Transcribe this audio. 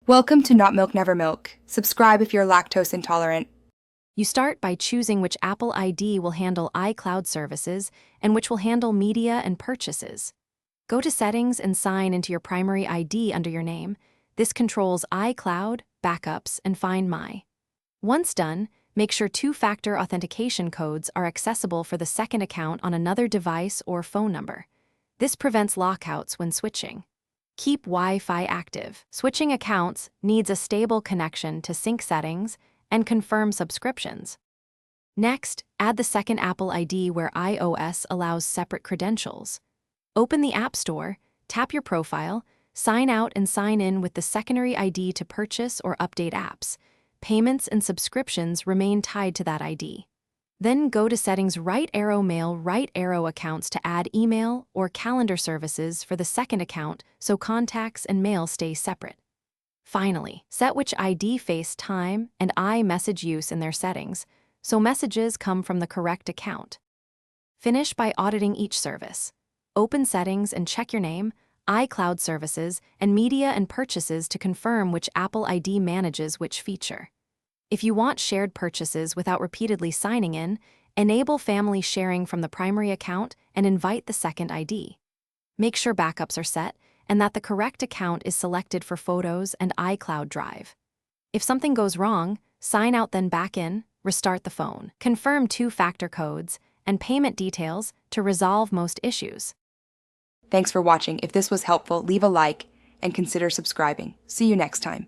Welcome to Not Milk Never Milk. Subscribe if you're lactose intolerant. You start by choosing which Apple ID will handle iCloud services and which will handle media and purchases. Go to Settings and sign into your primary ID under your name. This controls iCloud, backups, and Find My. Once done, make sure two-factor authentication codes are accessible for the second account on another device or phone number. This prevents lockouts when switching. Keep Wi-Fi active. Switching accounts needs a stable connection to sync settings and confirm subscriptions. Next, add the second Apple ID where iOS allows separate credentials. Open the App Store, tap your profile, sign out and sign in with the secondary ID to purchase or update apps. Payments and subscriptions remain tied to that ID. Then go to Settings, right arrow Mail, right arrow Accounts to add email or calendar services for the second account so contacts and mail stay separate. Finally, set which ID FaceTime and iMessage use in their settings so messages come from the correct account. Finish by auditing each service. Open Settings and check your name, iCloud services, and media and purchases to confirm which Apple ID manages which feature. If you want shared purchases without repeatedly signing in, enable family sharing from the primary account and invite the second ID. Make sure backups are set and that the correct account is selected for photos and iCloud Drive. If something goes wrong, sign out then back in, restart the phone. Confirm two-factor codes and payment details to resolve most issues. Thanks for watching. If this was helpful, leave a like and consider subscribing. See you next time.